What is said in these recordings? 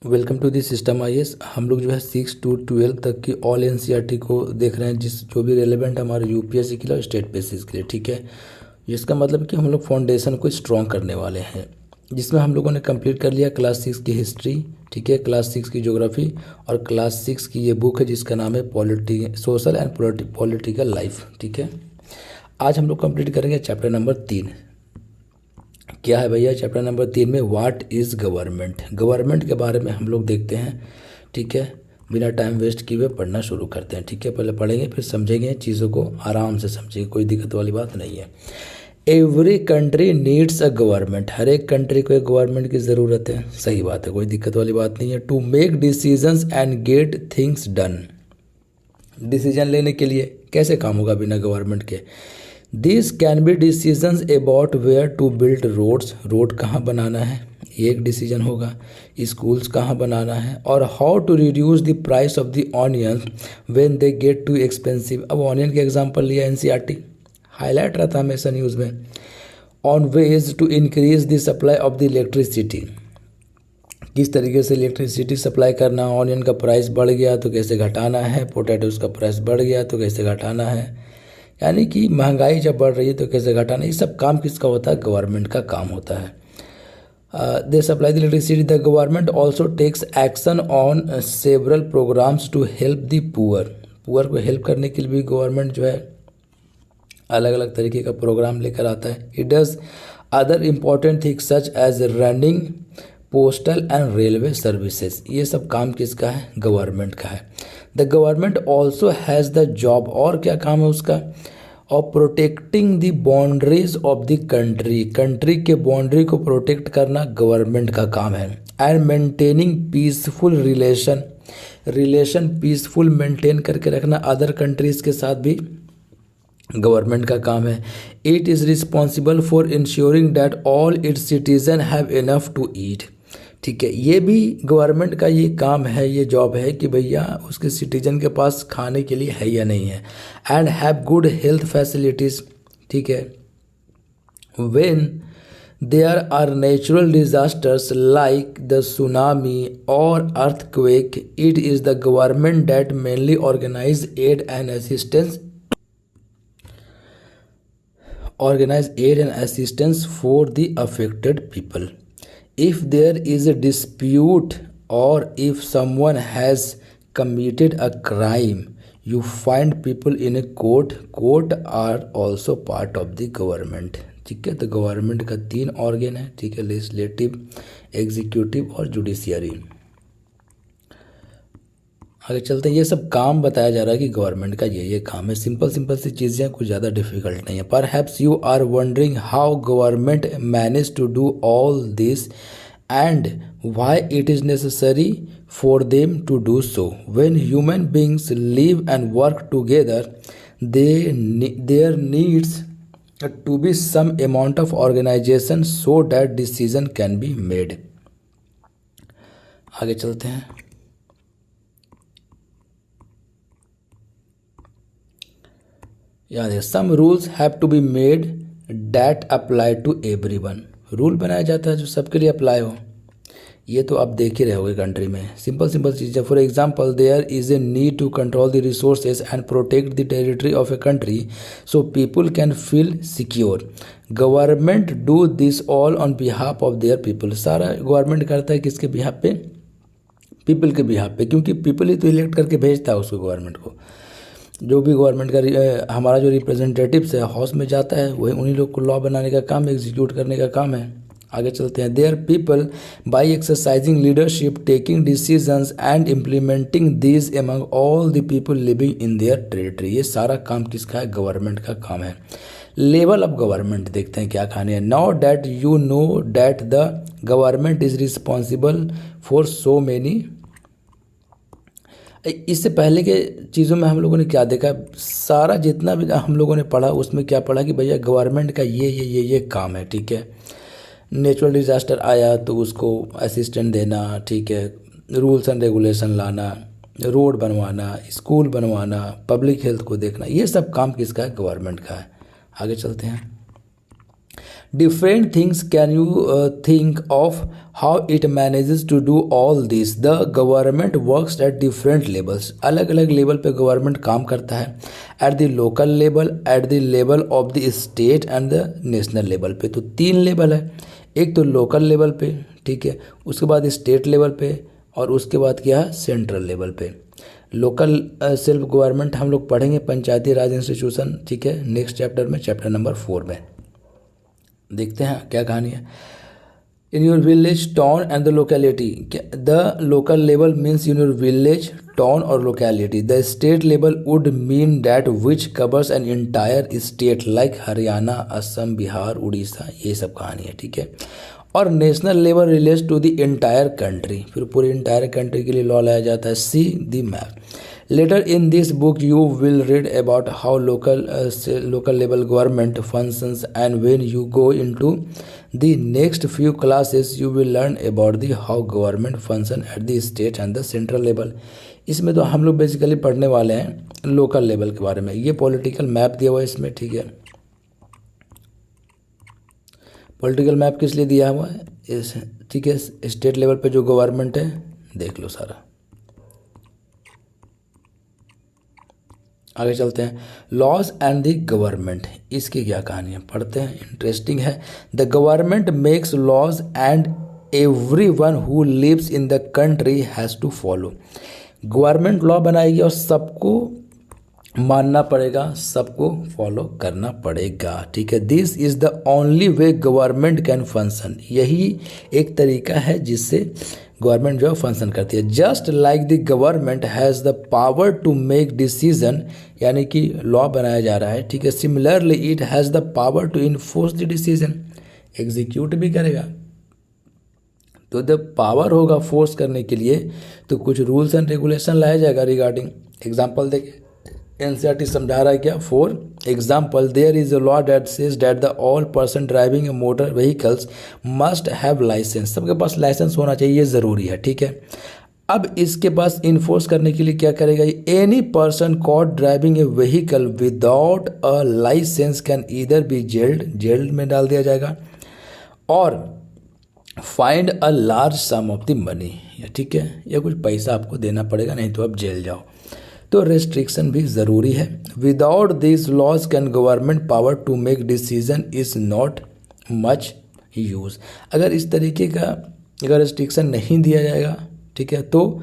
Welcome to the system IAS. हम लोग जो है 6 to 12 तक की ऑल एनसीईआरटी को देख रहे हैं, जो भी रेलेवेंट हमारे यूपीएससी के लिए और स्टेट बेसिस के लिए। ठीक है, जिसका मतलब कि हम लोग फाउंडेशन को स्ट्रॉन्ग करने वाले हैं, जिसमें हम लोगों ने कंप्लीट कर लिया क्लास 6 की हिस्ट्री, ठीक है, क्लास 6 की ज्योग्राफी और क्लास 6 की ये बुक है जिसका नाम है सोशल एंड पॉलिटिकल लाइफ। ठीक है, आज हम लोग कंप्लीट करेंगे चैप्टर नंबर 3। क्या है भैया चैप्टर नंबर 3 में? What is government. गवर्नमेंट के बारे में हम लोग देखते हैं। ठीक है, बिना टाइम वेस्ट किए हुए पढ़ना शुरू करते हैं। ठीक है, पहले पढ़ेंगे फिर समझेंगे, चीज़ों को आराम से समझेंगे, कोई दिक्कत वाली बात नहीं है। Every country needs a government. हर एक कंट्री को एक गवर्नमेंट की ज़रूरत है। सही बात है, कोई दिक्कत वाली बात नहीं है। To make decisions and get things done. Decision लेने के लिए कैसे काम होगा बिना गवर्नमेंट के? This can be decisions about where to build roads. Road कहाँ बनाना है, ये एक डिसीजन होगा। स्कूल्स कहाँ बनाना है, और how to reduce the price of the onion when they get too expensive. अब ऑनियन के एग्जांपल लिया एनसीईआरटी, हाईलाइट रहता हमेशा न्यूज़ में। On ways to increase the supply of the electricity. किस तरीके से इलेक्ट्रिसिटी सप्लाई करना। ऑनियन का प्राइस बढ़ गया तो कैसे घटाना है, पोटैटोज़ का प्राइस बढ़ गया तो कैसे घटाना है, यानी कि महंगाई जब बढ़ रही है तो कैसे घटाना। ये सब काम किसका होता है? गवर्नमेंट का काम होता है। They supply the electricity. The government also takes action on several programs to help the poor. Poor को हेल्प करने के लिए भी गवर्नमेंट जो है अलग अलग तरीके का प्रोग्राम लेकर आता है। It does other important things such as running postal and railway services. ये सब काम किसका है? गवर्नमेंट का है। The government also has the job, और क्या काम है उसका? Of protecting the boundaries of the country. Country के बाउंड्री को प्रोटेक्ट करना गवर्नमेंट का काम है। And maintaining peaceful relation peaceful maintain करके रखना अदर कंट्रीज के साथ भी गवर्नमेंट का काम है। It is responsible for ensuring that all its citizen have enough to eat. ठीक है, ये भी गवर्नमेंट का ये काम है, ये जॉब है कि भैया उसके सिटीजन के पास खाने के लिए है या नहीं है। And have good health facilities. ठीक है, when there are natural disasters like the tsunami और earthquake, it is the government that mainly organise aid and assistance for the affected people. If there is a dispute or if someone has committed a crime, you find people in a court. Court are also part of the government. ठीक है, तो government का 3 organ है। ठीक है, legislative, executive और judiciary. आगे चलते हैं। ये सब काम बताया जा रहा है कि गवर्नमेंट का ये काम है। सिंपल सी चीज़ें, कुछ ज़्यादा डिफिकल्ट नहीं है। Perhaps you are wondering how government manage to do all this and why it is necessary for them to do so. When human beings live and work together there needs to be some amount of organisation so that decision can be made. आगे चलते हैं। याद है, some rules have to be made that apply to everyone. Rule बनाया जाता है जो सबके लिए अप्लाई हो। ये तो आप देख ही रहे होगे कंट्री में। सिंपल चीज़ें। For example, there is a need to control the resources and protect the territory of a country so people can feel secure. Government do this all on behalf of their people. सारा government करता है किसके behalf पे? People के behalf पे, क्योंकि people ही तो elect करके भेजता है उसको, गवर्नमेंट को। जो भी गवर्नमेंट का हमारा जो रिप्रेजेंटेटिव्स है हाउस में जाता है, वही उन्हीं लोग को लॉ बनाने का काम, एग्जीक्यूट करने का काम है। आगे चलते हैं। Their people by exercising leadership taking decisions and implementing these among all the people living in their territory. ये सारा काम किसका है? गवर्नमेंट का काम है। लेवल ऑफ गवर्नमेंट देखते हैं क्या कहानी है। Now that you know that the government is responsible for so many. इससे पहले के चीज़ों में हम लोगों ने क्या देखा? सारा जितना भी हम लोगों ने पढ़ा उसमें क्या पढ़ा कि भैया गवर्नमेंट का ये काम है। ठीक है, नेचुरल डिज़ास्टर आया तो उसको असिस्टेंट देना, ठीक है, रूल्स एंड रेगुलेशन लाना, रोड बनवाना, स्कूल बनवाना, पब्लिक हेल्थ को देखना, ये सब काम किसका है? गवर्नमेंट का है। आगे चलते हैं। Different things can you think of how it manages to do all this? The government works at different levels. अलग अलग लेवल पे गवर्नमेंट काम करता है. At the local level, at the level of the state and the national level पे. तो 3 level है. एक तो लोकल लेवल पे, ठीक है, उसके बाद स्टेट लेवल पे, और उसके बाद क्या है, सेंट्रल लेवल पे. लोकल सेल्फ गवर्नमेंट हम लोग पढ़ेंगे, पंचायती राज इंस्टीट्यूशन, ठीक है, नेक्स्ट चैप्टर में, चैप्टर नंबर 4 में. देखते हैं क्या कहानी है. In your village, town and the locality. The local level means in your village, town और locality. The state level would mean that which covers an entire state like Haryana, Assam, Bihar, Orissa, ये सब कहानी है, ठीक है. और national level relates to the entire country. फिर पूरी इंटायर कंट्री के लिए लॉ लाया जाता है. See the map. Later in this book you will read about how local level government functions, and when you go into the next few classes you will learn about the how government function at the state and the central level. इसमें तो हम लोग basically पढ़ने वाले हैं local level के बारे में. ये पॉलिटिकल मैप दिया हुआ है इसमें, ठीक है. पॉलिटिकल मैप किस लिए दिया हुआ है इस, ठीक है. स्टेट लेवल पे जो गवर्नमेंट है देख लो सारा. आगे चलते हैं. लॉज एंड द गवर्नमेंट, इसकी क्या कहानी है पढ़ते हैं, इंटरेस्टिंग है. The government makes laws and every one who lives in the country has to follow. Government law बनाएगी और सबको मानना पड़ेगा, सबको फॉलो करना पड़ेगा, ठीक है. This is the only way government can function. यही एक तरीका है जिससे गवर्नमेंट जो है फंक्शन करती है. Just like the government has the power to make decision, यानी कि लॉ बनाया जा रहा है, ठीक है. Similarly it has the power to enforce the decision, execute भी करेगा. तो जब पावर होगा फोर्स करने के लिए तो कुछ रूल्स एंड रेगुलेशन लाया जाएगा रिगार्डिंग. एग्जाम्पल देखिए, एनसीईआरटी समझा रहा है क्या. For example, there is a law that says that the all person driving a motor vehicles must have licence. सबके पास लाइसेंस होना चाहिए, ये ज़रूरी है, ठीक है. अब इसके पास इन्फोर्स करने के लिए क्या करेगा, any person caught driving a vehicle without a licence can either be jailed, jail में डाल दिया जाएगा, और fined a large sum of the money, ठीक है, या कुछ पैसा आपको देना पड़ेगा, नहीं तो आप जेल जाओ. तो रेस्ट्रिक्शन भी ज़रूरी है. Without this laws can government power to make decision is not much use. अगर इस तरीके का अगर रेस्ट्रिक्शन नहीं दिया जाएगा, ठीक है, तो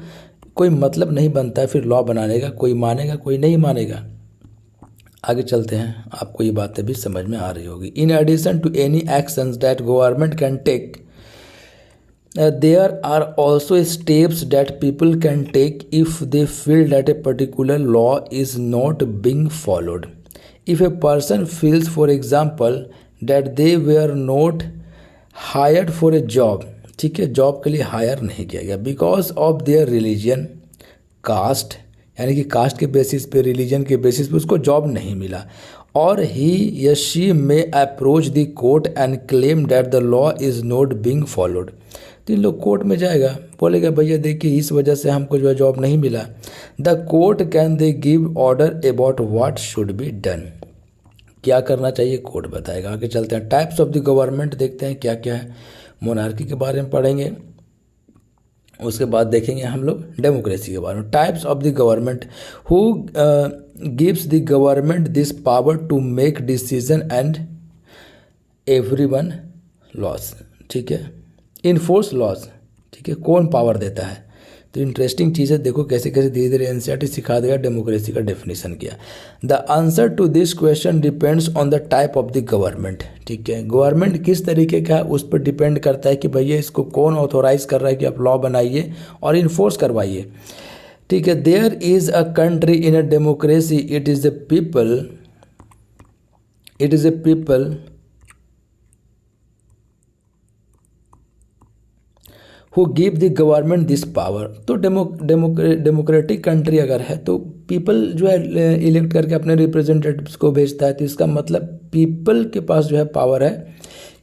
कोई मतलब नहीं बनता है फिर लॉ बनाने का. कोई मानेगा, कोई नहीं मानेगा. आगे चलते हैं, आपको ये बातें भी समझ में आ रही होगी. In addition to any actions that government can take, there are also steps that people can take if they feel that a particular law is not being followed. If a person feels, for example, that they were not hired for a job, ठीक है, job के लिए higher नहीं किया गया, because of their religion, caste, यानी कि cast के बेसिस पे, रिलीजन के बेसिस पे उसको जॉब नहीं मिला, और ही या she may approach the court and claim that the law is not being followed. तो इन लोग कोर्ट में जाएगा, बोलेगा भैया देखिए इस वजह से हमको जो है जॉब नहीं मिला. The court can they give order about what should be done. क्या करना चाहिए कोर्ट बताएगा. आगे चलते हैं. टाइप्स ऑफ द गवर्नमेंट देखते हैं क्या क्या है. मोनार्की के बारे में पढ़ेंगे, उसके बाद देखेंगे हम लोग डेमोक्रेसी के बारे में. Types of the government, who gives the government this power to make decision and everyone laws, ठीक है, इन्फोर्स लॉज, ठीक है, कौन पावर देता है. तो इंटरेस्टिंग चीज़ है, देखो कैसे कैसे धीरे धीरे एनसीईआरटी सिखा देगा. डेमोक्रेसी का डेफिनेशन किया. The answer to this question depends on the type of the government, ठीक है. गवर्नमेंट किस तरीके का है उस पर डिपेंड करता है कि भैया इसको कौन ऑथोराइज कर रहा है कि आप लॉ बनाइए और इन्फोर्स करवाइए, ठीक है. There is a country in a democracy, it is a people who give the government this power. तो डेमोक्रेटिक कंट्री अगर है तो पीपल जो है इलेक्ट करके अपने रिप्रेजेंटेटिव्स को भेजता है. तो इसका मतलब पीपल के पास जो है पावर है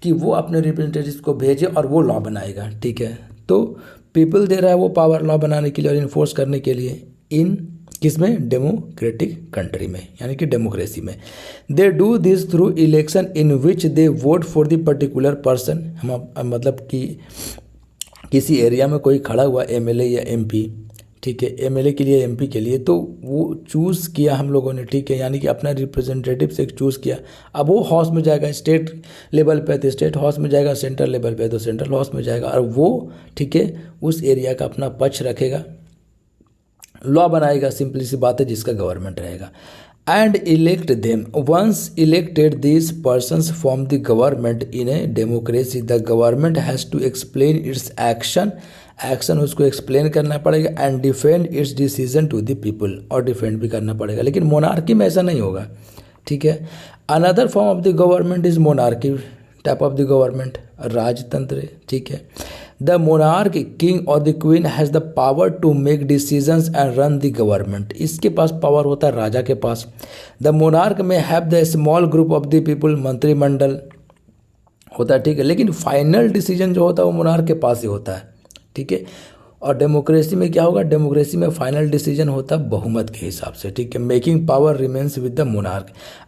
कि वो अपने रिप्रेजेंटेटिव्स को भेजे और वो लॉ बनाएगा, ठीक है. तो पीपल दे रहा है वो पावर लॉ बनाने के लिए और इन्फोर्स करने के लिए. इन किसमें, डेमोक्रेटिक कंट्री में, यानी कि डेमोक्रेसी में। They do this through election in which they vote for the particular person. हम मतलब कि किसी एरिया में कोई खड़ा हुआ एमएलए या एमपी, ठीक है, एमएलए के लिए, एमपी के लिए, तो वो चूज़ किया हम लोगों ने, ठीक है, यानी कि अपना रिप्रेजेंटेटिव से चूज़ किया। अब वो हाउस में जाएगा, स्टेट लेवल पे तो स्टेट हाउस में जाएगा, सेंट्रल लेवल पे तो सेंट्रल हाउस में जाएगा, और वो, ठीक है, उस एरिया का अपना पक्ष रखेगा, लॉ बनाएगा, सिंपली सी बात है, जिसका गवर्नमेंट रहेगा। And elect them. Once elected this persons form the government in a democracy. The government has to explain its action उसको एक्सप्लेन करना पड़ेगा, and defend its decision to the people, और defend भी करना पड़ेगा। लेकिन मोनार्की में ऐसा नहीं होगा, ठीक है। Another form of the government is monarchy type of the government, राजतंत्र, ठीक है। द मोनार्क, किंग और the queen has the power to make decisions and run the government. इसके पास पावर होता है, राजा के पास। The monarch may have the small group of the people, मंत्रिमंडल होता है, ठीक है, लेकिन फाइनल डिसीजन जो होता है वो मोनार्क के पास ही होता है, ठीक है। और डेमोक्रेसी में क्या होगा, डेमोक्रेसी में फाइनल डिसीजन होता है बहुमत के हिसाब से, ठीक है। Making power remains with the monarch.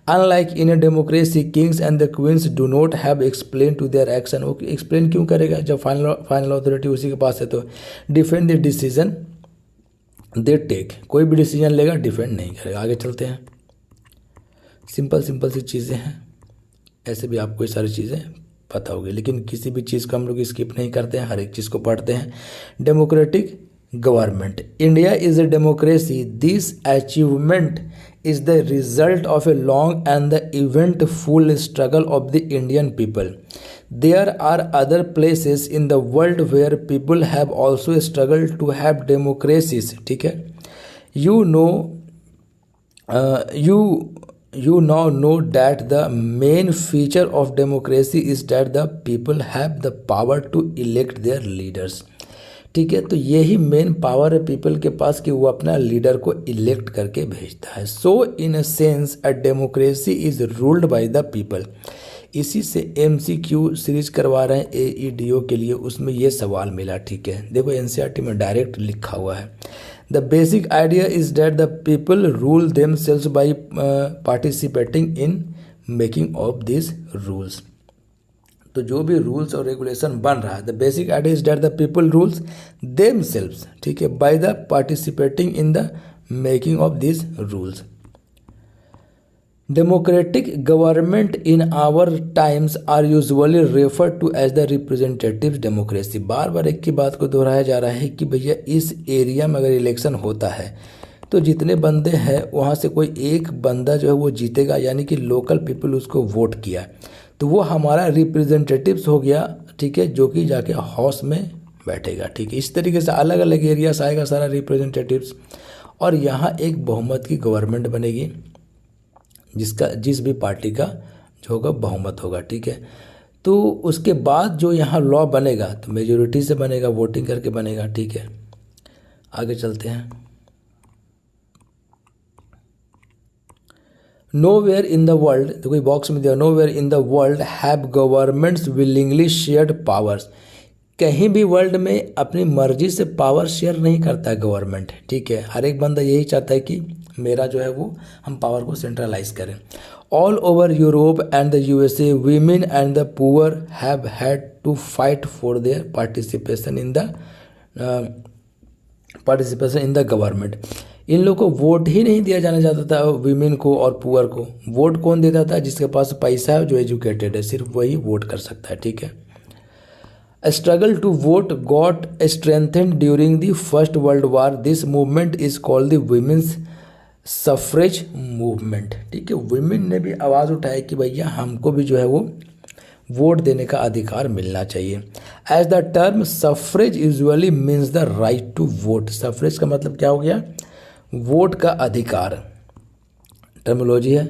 Unlike in a democracy, kings and the queens do not have explain to their action. वो एक्सप्लेन क्यों करेगा जब फाइनल अथॉरिटी उसी के पास है। तो defend the decision they take, कोई भी डिसीजन लेगा डिफेंड नहीं करेगा। आगे चलते हैं। सिंपल सी चीज़ें हैं, ऐसे भी आपको ये सारी चीज़ें पता होगी, लेकिन किसी भी चीज़ को हम लोग स्किप नहीं करते हैं, हर एक चीज़ को पढ़ते हैं। Democratic government. India is a democracy. This achievement is the result of a long and the eventful struggle of the Indian people. There are other places in the world where people have also struggle to have democracies, ठीक है। You now know that the main feature of democracy is that the people have the power to elect their leaders, ठीक है। तो यही main power है people के पास कि वो अपना लीडर को इलेक्ट करके भेजता है। So in a sense a democracy is ruled by the people. इसी से MCQ सीरीज करवा रहे हैं AEDO के लिए, उसमें ये सवाल मिला, ठीक है। देखो NCERT में डायरेक्ट लिखा हुआ है। The basic idea is that the people rule themselves by participating in making of these rules. तो जो भी रूल्स और रेगुलेशन बन रहा है, the basic idea is that the people rules themselves, ठीक है, by the participating in the making of these rules. Democratic government in our times are usually referred to as the representative democracy. बार बार एक की बात को दोहराया जा रहा है कि भैया इस एरिया में अगर इलेक्शन होता है तो जितने बंदे हैं वहाँ से कोई एक बंदा जो है वो जीतेगा, यानी कि लोकल पीपल उसको वोट किया तो वो हमारा रिप्रेजेंटेटिव्स हो गया, ठीक है, जो कि जाके हाउस में बैठेगा, ठीक है। इस तरीके से अलग अलग एरिया से आएगा सारा रिप्रेजेंटेटिव्स, और यहाँ एक बहुमत की गवर्नमेंट बनेगी जिस भी पार्टी का जो होगा बहुमत होगा, ठीक है। तो उसके बाद जो यहाँ लॉ बनेगा तो मेजोरिटी से बनेगा, वोटिंग करके बनेगा, ठीक है। आगे चलते हैं। नोवेयर इन द वर्ल्ड, तो कोई बॉक्स में दिया, nowhere in the world have governments willingly shared powers. कहीं भी वर्ल्ड में अपनी मर्जी से पावर शेयर नहीं करता है गवर्नमेंट, ठीक है। हर एक बंदा यही चाहता है कि मेरा जो है वो हम पावर को सेंट्रलाइज करें। All over Europe and the USA women and the poor have had to fight for their participation in the government. इन लोगों को वोट ही नहीं दिया जाना चाहता था, वीमेन को और पुअर को। वोट कौन देता था? जिसके पास पैसा है, जो एजुकेटेड है, सिर्फ वही वोट कर सकता है, ठीक है। A struggle to vote got strengthened during the First World War. This movement is called the Women's Suffrage Movement, ठीक है। वुमेन ने भी आवाज़ उठाई कि भैया हमको भी जो है वो वोट देने का अधिकार मिलना चाहिए। As the term suffrage usually means the right to vote. Suffrage का मतलब क्या हो गया? वोट का अधिकार, टर्मिनोलॉजी है।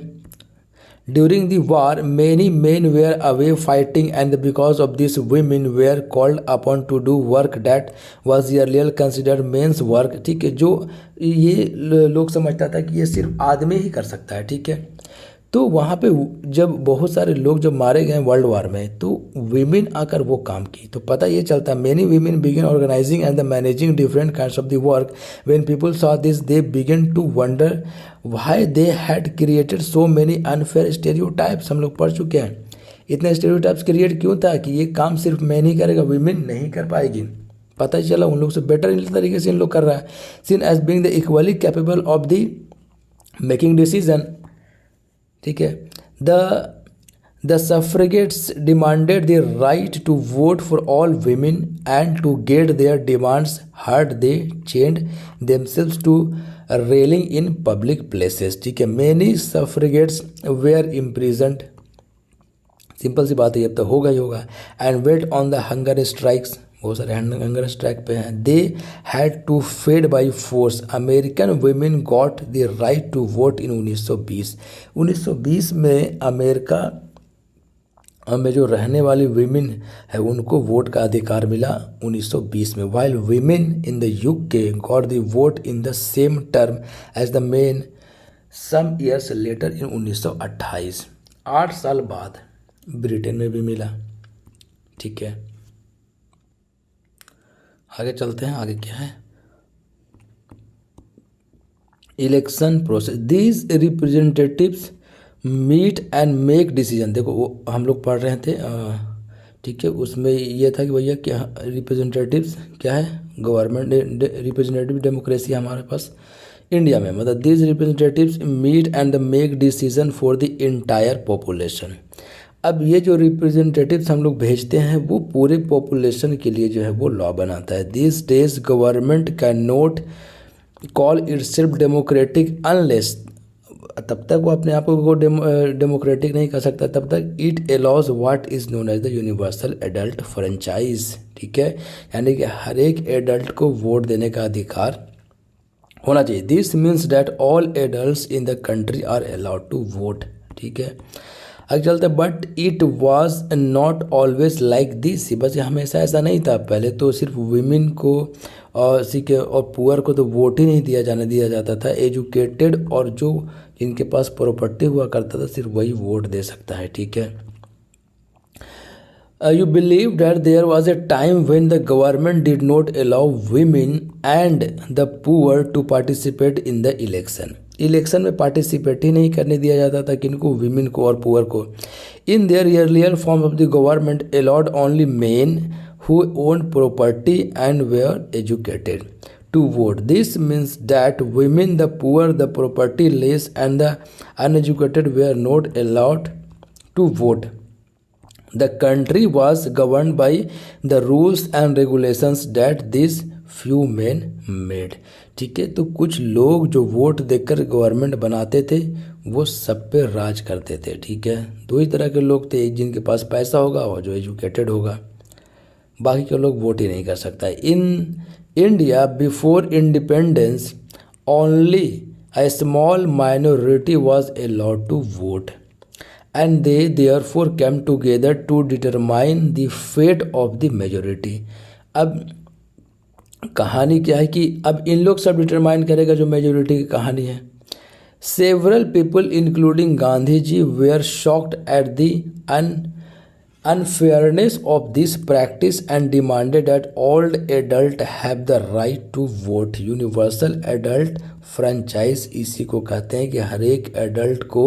During the war, many men were away fighting, and because of this, women were called upon to do work that was earlier considered men's work, ठीक है। जो ये लोग समझता था कि ये सिर्फ आदमी ही कर सकता है, ठीक है। तो वहाँ पे जब बहुत सारे लोग जब मारे गए वर्ल्ड वार में, तो वीमेन आकर वो काम की, तो पता ये चलता many women began organising and the managing different kinds of the work. When people saw this they began to wonder why they had created so many unfair stereotypes. हम लोग पढ़ चुके हैं इतने स्टेरियोटाइप्स क्रिएट क्यों था कि ये काम सिर्फ मैन ही करेगा, वीमेन नहीं कर पाएगी। पता ही चला उन लोग से बेटर इन तरीके से इन लोग कर रहा है। Seen as being the equally capable of the making decision, ठीक है। The suffragettes demanded the right to vote for all women and to get their demands heard they chained themselves to railing in public places, ठीक है। Many suffragettes were imprisoned, simple सी बात है, अब तो होगा ही होगा। And went on the hunger strikes, बहुत सारे हंगर स्ट्राइक पे हैं। They had to fade by force. American women got the right to vote in 1920। 1920 में अमेरिका में जो रहने वाली वीमेन है उनको वोट का अधिकार मिला 1920 में। While women in the UK got the vote in the same term as the men some years later in 1928। 8 साल बाद ब्रिटेन में भी मिला, ठीक है। आगे चलते हैं, आगे क्या है। Election process, these representatives meet and make decision. देखो वो हम लोग पढ़ रहे थे, ठीक है, उसमें ये था कि भैया क्या रिप्रेजेंटेटिव्स क्या है, गवर्नमेंट रिप्रेजेंटेटिव डेमोक्रेसी हमारे पास इंडिया में, मतलब these representatives meet and make decision for the entire population. अब ये जो रिप्रेजेंटेटिव्स हम लोग भेजते हैं वो पूरे पॉपुलेशन के लिए जो है वो लॉ बनाता है। This days government can not call itself democratic unless, तब तक वो अपने आप को डेमोक्रेटिक नहीं कर सकता तब तक it allows what is known as the universal adult franchise, ठीक है। यानी कि हर एक एडल्ट को वोट देने का अधिकार होना चाहिए। This means that all adult in the country are allowed to vote, ठीक है। आगे चलते, but it was not always like this, बस हमेशा ऐसा नहीं था। पहले तो सिर्फ वीमेन को और सीखे और पुअर को तो वोट ही नहीं दिया जाता था। एजुकेटेड और जो जिनके पास प्रॉपर्टी हुआ करता था सिर्फ वही वोट दे सकता है, ठीक है। You believe that there was a time when the government did not allow women and the poor to participate in the election. Election में पार्टिसिपेट ही नहीं करने दिया जाता था किनको, विमेन को और पुअर को। In their earlier form of the government allowed only men who own property and were educated to vote. This means that women, the poor, the propertyless and the uneducated were not allowed to vote. The country was governed by the rules and regulations that these few men made, ठीक है। तो कुछ लोग जो vote देकर government बनाते थे वो सब पे राज करते थे, ठीक है। दो ही तरह के लोग थे, एक जिनके पास पैसा होगा और जो एजुकेटेड होगा, बाकी के लोग वोट ही नहीं कर सकता। In India before independence only a small minority was allowed to vote and they therefore came together to determine the fate of the majority। अब कहानी क्या है कि अब इन लोग सब डिटरमाइन करेगा जो मेजोरिटी की कहानी है। Several people including Gandhi ji were shocked at the unfairness of this practice and demanded that all adult have the right to vote। Universal adult franchise इसी को कहते हैं कि हर एक एडल्ट को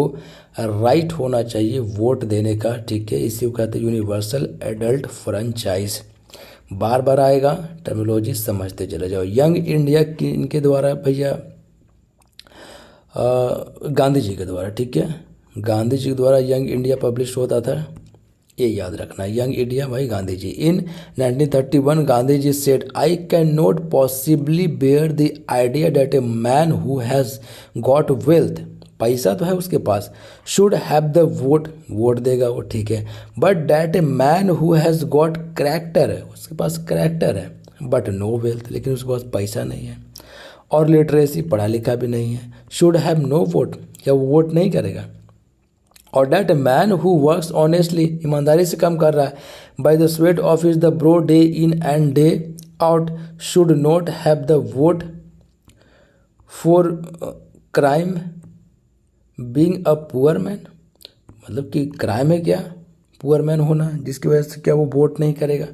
राइट होना चाहिए वोट देने का, ठीक है। इसी को कहते हैं यूनिवर्सल एडल्ट फ्रेंचाइज। बार बार आएगा, टर्मिनोलॉजी समझते चले जाओ। यंग इंडिया की इनके द्वारा भैया गांधी जी के द्वारा, ठीक है, गांधी जी के द्वारा यंग इंडिया पब्लिश होता था, ये याद रखना। यंग इंडिया भाई Gandhi ji. In 1931 Gandhi ji said I can not possibly bear the idea that a man who has got wealth, पैसा तो है उसके पास, should have the vote, vote देगा वो, ठीक है। But that a man who has got character, उसके पास करैक्टर है, बट नो वेल्थ, लेकिन उसके पास पैसा नहीं है और लिटरेसी, पढ़ा लिखा भी नहीं है, शुड हैव नो वोट, या वो वोट नहीं करेगा। और that man who works honestly, ईमानदारी से काम कर रहा है, by the sweat of is the bro day in and day out, should not have the vote for crime being a poor man. मतलब कि क्राइम है क्या पुअर मैन होना, जिसकी वजह से क्या वो वोट नहीं करेगा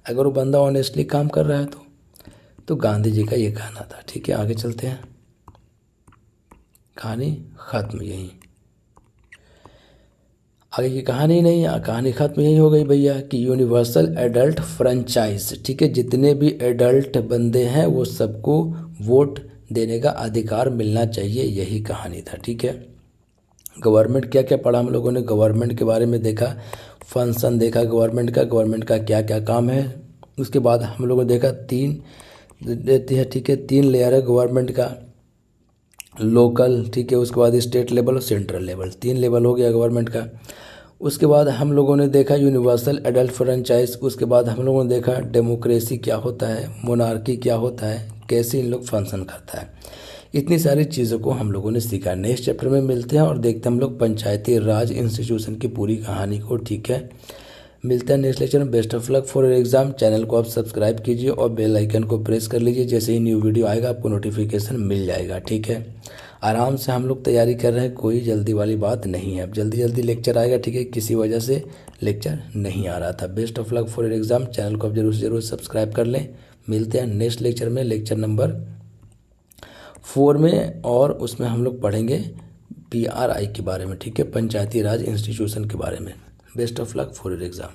अगर वो बंदा ऑनेस्टली काम कर रहा है तो गांधी जी का ये कहना था। ठीक है, आगे चलते हैं, कहानी ख़त्म यहीं, आगे की कहानी नहीं, कहानी ख़त्म यही हो गई भैया कि यूनिवर्सल एडल्ट फ्रेंचाइज। ठीक है, जितने भी एडल्ट बंदे हैं वो सबको वोट देने का अधिकार मिलना चाहिए, यही कहानी था। ठीक है, गवर्नमेंट क्या क्या पढ़ा हम लोगों ने, गवर्नमेंट के बारे में देखा, फंक्शन देखा गवर्नमेंट का क्या क्या काम है। उसके बाद हम लोगों ने देखा तीन देती है। ठीक है, तीन लेयर है गवर्नमेंट का, लोकल, ठीक है, उसके बाद स्टेट लेवल और सेंट्रल लेवल, तीन लेवल हो गया गवर्नमेंट का। उसके बाद हम लोगों ने देखा यूनिवर्सल एडल्ट फ्रेंचाइज। उसके बाद हम लोगों ने देखा डेमोक्रेसी क्या होता है, मोनार्की क्या होता है, कैसे इन लोग फंक्शन करता है। इतनी सारी चीज़ों को हम लोगों ने सीखा। नेक्स्ट चैप्टर में मिलते हैं और देखते हैं हम लोग पंचायती राज इंस्टीट्यूशन की पूरी कहानी को। ठीक है, मिलते हैं नेक्स्ट लेक्चर में। Best of luck for exam. Channel को आप सब्सक्राइब कीजिए और बेल आइकन को प्रेस कर लीजिए, जैसे ही न्यू वीडियो आएगा आपको नोटिफिकेशन मिल जाएगा। ठीक है, आराम से हम लोग तैयारी कर रहे हैं, कोई जल्दी वाली बात नहीं है। अब जल्दी जल्दी लेक्चर आएगा, ठीक है, किसी वजह से लेक्चर नहीं आ रहा था। Best of luck for exam. Channel को आप जरूर से जरूर सब्सक्राइब कर लें। मिलते हैं नेक्स्ट लेक्चर में, लेक्चर नंबर 4 में, और उसमें हम लोग पढ़ेंगे PRI के बारे में। ठीक है, पंचायती राज इंस्टीट्यूशन के बारे में। Best of luck for exam.